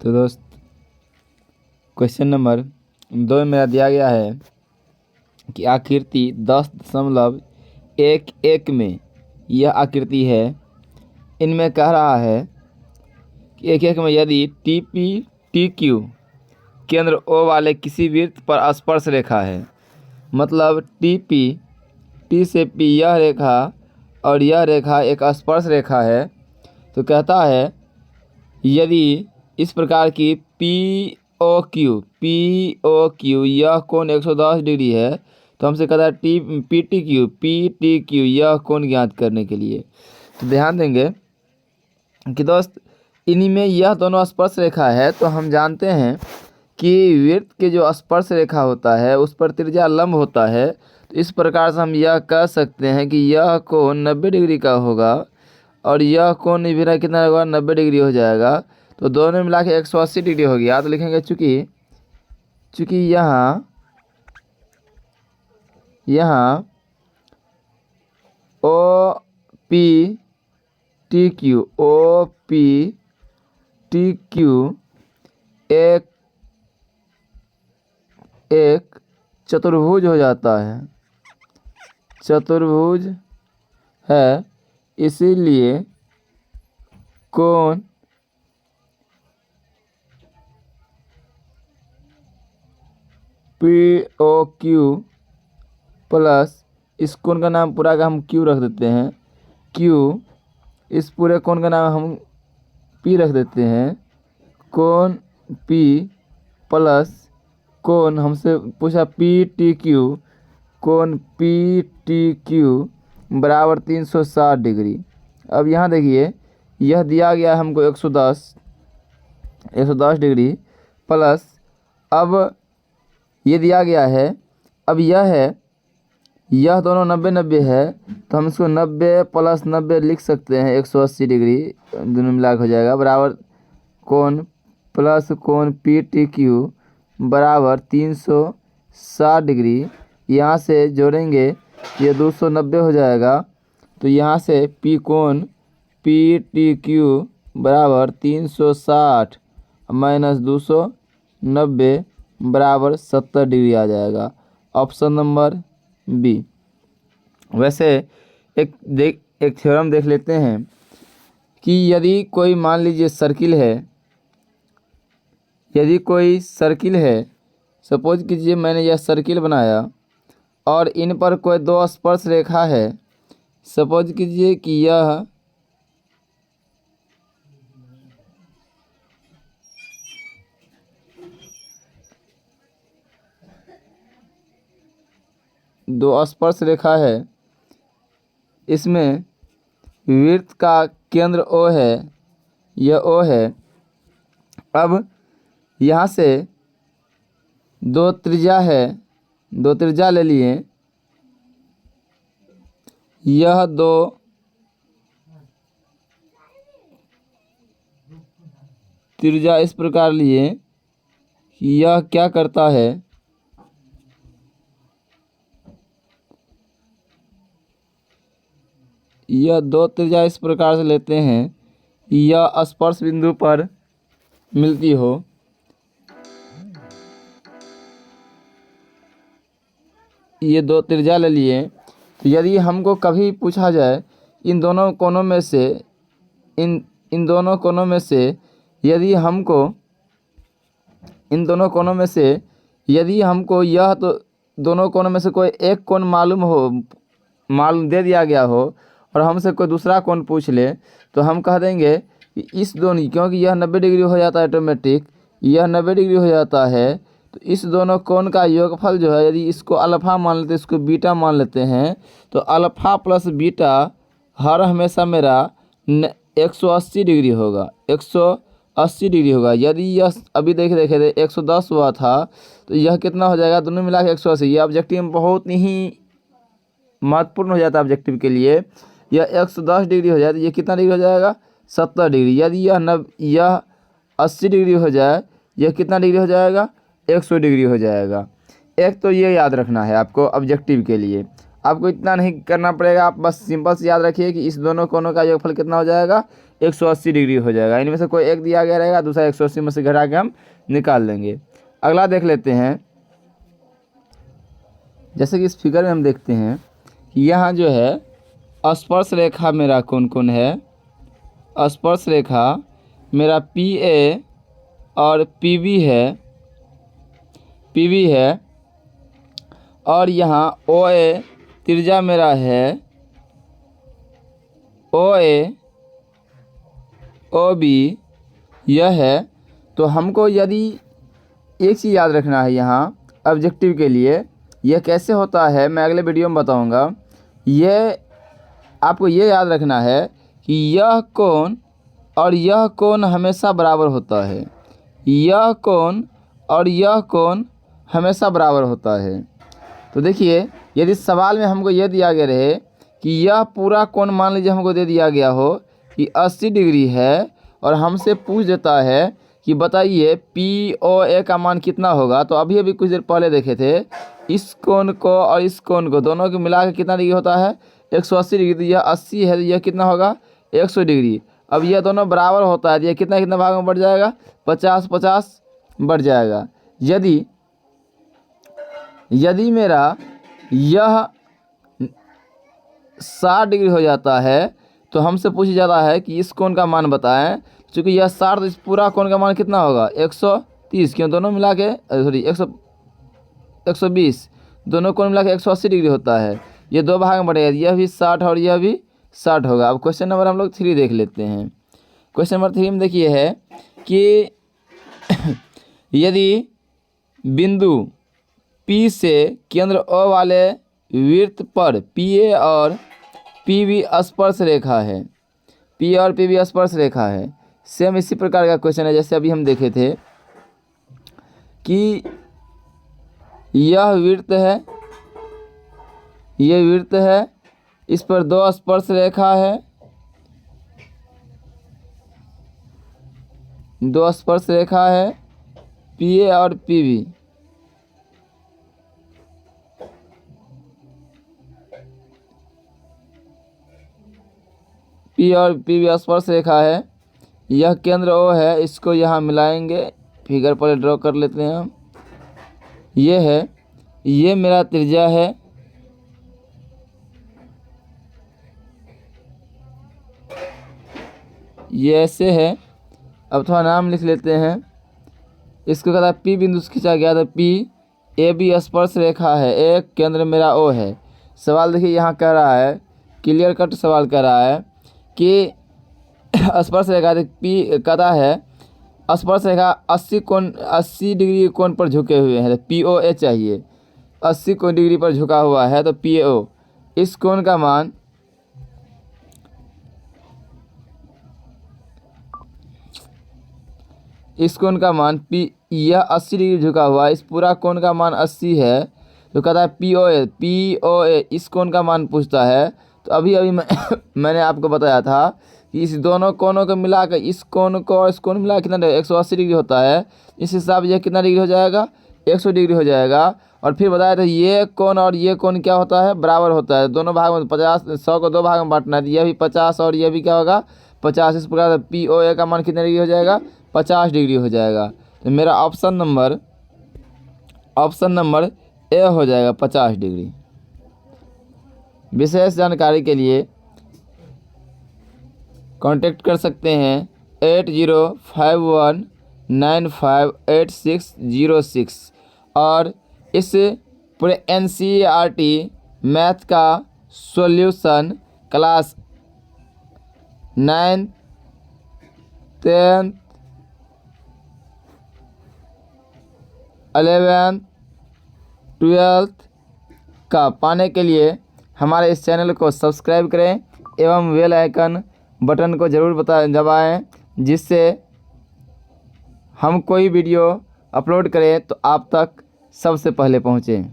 तो दोस्त question number 2 में मेरा दिया गया है कि आकृति 10.11 में यह आकृति है। इनमें कह रहा है कि एक में यदि टी पी टी क्यू केंद्र ओ वाले किसी वृत्त पर स्पर्श रेखा है, मतलब टी पी टी से पी यह रेखा और यह रेखा एक स्पर्श रेखा है, तो कहता है यदि इस प्रकार की पी ओ क्यू यह कोण 110 डिग्री है, तो हमसे कहता है पी टी क्यू यह कोण ज्ञात करने के लिए। तो ध्यान देंगे कि दोस्त इन्हीं में यह दोनों स्पर्श रेखा है, तो हम जानते हैं कि वृत्त के जो स्पर्श रेखा होता है उस पर त्रिज्या लंब होता है। तो इस प्रकार से हम यह कह सकते हैं कि यह कोण 90 डिग्री का होगा और यह कोण भी कितना होगा, 90 डिग्री हो जाएगा। तो दोनों मिला के 180 डिग्री हो गया। तो लिखेंगे चूँकि यहाँ ओ पी टी क्यू एक चतुर्भुज हो जाता है, चतुर्भुज है, इसीलिए कोण पी ओ क्यू प्लस इस कोण का नाम पूरा का हम क्यू रख देते हैं, क्यू इस पूरे कोण का नाम हम पी रख देते हैं, कोण पी प्लस कोण हमसे पूछा पी टी क्यू, कोण पी टी क्यू बराबर 360 डिग्री। अब यहाँ देखिए यह दिया गया है हमको 110 डिग्री प्लस, अब ये दिया गया है, अब यह दोनों 90 है, तो हम इसको 90 प्लस 90 लिख सकते हैं, 180 डिग्री दोनों मिला हो जाएगा बराबर कोण प्लस कोण पी टी क्यू बराबर 360 डिग्री। यहाँ से जोड़ेंगे ये 290 हो जाएगा, तो यहाँ से पी कोण पी टी क्यू बराबर 360 माइनस 290 बराबर 70 डिग्री आ जाएगा। Option number B. वैसे एक थ्योरम देख लेते हैं कि यदि कोई मान लीजिए सर्किल है, यदि कोई सर्किल है, सपोज कीजिए मैंने यह सर्किल बनाया और इन पर कोई दो स्पर्श रेखा है, सपोज कीजिए कि यह दो स्पर्श रेखा है, इसमें वृत्त का केंद्र ओ है, यह ओ है। अब यहाँ से दो त्रिज्या है, दो त्रिज्या ले लिए, यह दो त्रिज्या इस प्रकार लिए कि यह क्या करता है, यह दो त्रिज्या इस प्रकार से लेते हैं कि यह स्पर्श बिंदु पर मिलती हो। ये दो त्रिज्या ले लिए, तो यदि हमको कभी पूछा जाए इन दोनों कोणों में से इन दोनों कोणों में से यदि हमको यह तो दोनों कोणों में से कोई एक कोण मालूम दे दिया गया हो और हमसे कोई दूसरा कोण पूछ ले, तो हम कह देंगे कि इस दोनों, क्योंकि यह 90 डिग्री हो जाता है ऑटोमेटिक, यह 90 डिग्री हो जाता है, तो इस दोनों कोण का योगफल जो है, यदि इसको अल्फ़ा मान लेते हैं, इसको बीटा मान लेते हैं, तो अल्फ़ा प्लस बीटा हर हमेशा मेरा 180 डिग्री होगा, 180 डिग्री होगा। यदि यह अभी देखे थे 110 हुआ था, तो यह कितना हो जाएगा, दोनों मिला के 180। यह ऑब्जेक्टिव में बहुत ही महत्वपूर्ण हो जाता है ऑब्जेक्टिव के लिए। यह 110 डिग्री हो जाए तो ये कितना डिग्री हो जाएगा, 70 डिग्री। यदि यह 80 डिग्री हो जाए, यह कितना डिग्री हो जाएगा, 100 डिग्री हो जाएगा। एक तो ये याद रखना है आपको ऑब्जेक्टिव के लिए। आपको इतना नहीं करना पड़ेगा, आप बस सिंपल से याद रखिए कि इस दोनों कोनों का योगफल कितना हो जाएगा, 180 डिग्री हो जाएगा। इनमें से कोई एक दिया गया रहेगा, दूसरा 180 में से घटा के हम निकाल लेंगे। अगला देख लेते हैं, जैसे कि इस फिगर में हम देखते हैं कि यहाँ जो है स्पर्श रेखा मेरा कौन कौन है। स्पर्श रेखा मेरा PA और PB है, और यहाँ OA त्रिज्या मेरा है, OA OB यह है। तो हमको यदि एक चीज़ याद रखना है यहाँ ऑब्जेक्टिव के लिए, यह कैसे होता है मैं अगले वीडियो में बताऊँगा। यह आपको ये याद रखना है कि यह कोण और यह कोण हमेशा बराबर होता है, यह कोण और यह कोण हमेशा बराबर होता है। तो देखिए, यदि सवाल में हमको ये दिया गया रहे कि यह पूरा कोण मान लीजिए हमको दे दिया गया हो कि 80 डिग्री है, और हमसे पूछ देता है कि बताइए POA का मान कितना होगा। तो अभी कुछ देर पहले देखे थे, इस कोण को और इस कोण को दोनों को मिला के कितना डिग्री होता है, 180 डिग्री। तो यह 80 है, तो यह कितना होगा, 100 डिग्री। अब यह दोनों बराबर होता है, तो यह कितना कितना भाग में बढ़ जाएगा, 50-50 बढ़ जाएगा। यदि मेरा यह 60 डिग्री हो जाता है, तो हमसे पूछ जाता है कि इस कोण का मान बताएं। चूँकि यह 60, तो इस पूरा कोण का मान कितना होगा, 130, क्यों दोनों मिला के 120, दोनों कोण मिला के 180 डिग्री होता है। ये दो भाग में बढ़ेगा, यह भी 60 और यह भी 60 होगा। अब क्वेश्चन नंबर हम लोग 3 देख लेते हैं। क्वेश्चन नंबर 3 में देखिए है कि यदि बिंदु P से केंद्र O वाले वृत्त पर PA और PB स्पर्श रेखा है, PA और PB स्पर्श रेखा है। सेम इसी प्रकार का क्वेश्चन है जैसे अभी हम देखे थे कि यह वृत्त है, ये वृत्त है, इस पर 2 स्पर्श रेखा है, 2 स्पर्श रेखा है, PA और PB। P और PB स्पर्श रेखा है, यह केंद्र O है, इसको यहाँ मिलाएंगे। फिगर पर ड्रॉ कर लेते हैं हम। ये है, ये मेरा त्रिज्या है, ये ऐसे है। अब थोड़ा नाम लिख लेते हैं। इसको कहता है P बिंदु से खींचा गया, तो PAB स्पर्श रेखा है, एक केंद्र मेरा O है। सवाल देखिए यहाँ कह रहा है, क्लियर कट सवाल कह रहा है कि स्पर्श रेखा P कहता है स्पर्श रेखा 80 डिग्री कोण पर झुके हुए हैं, तो POA चाहिए। 80 डिग्री पर झुका हुआ है, तो PAO। इस कोण का मान P, यह 80 डिग्री झुका हुआ है, इस पूरा कोण का मान 80 है। तो कहता है POA इस कोण का मान पूछता है। तो अभी मैंने आपको बताया था कि इस दोनों कोणों को मिलाकर इस कोण को और इस कोण मिला कितना 180 डिग्री होता है। इस हिसाब से यह कितना डिग्री हो जाएगा, 100 डिग्री हो जाएगा। और फिर बताया था ये कोण और ये कोण क्या होता है, बराबर होता है। दोनों भाग में 100 को 2 भाग में बांटना है, तो यह भी 50 और यह भी क्या होगा, 50। इस प्रकार से POA का मान कितना डिग्री हो जाएगा, 50 डिग्री हो जाएगा। तो मेरा ऑप्शन नंबर ए हो जाएगा, 50 डिग्री। विशेष जानकारी के लिए कांटेक्ट कर सकते हैं 8051958606। और इस पूरे NCERT मैथ का solution class 9th 10th 11th 12th का पाने के लिए हमारे इस चैनल को सब्सक्राइब करें एवं बेल आइकन बटन को ज़रूर दबाएं, जिससे हम कोई वीडियो अपलोड करें तो आप तक सबसे पहले पहुँचे।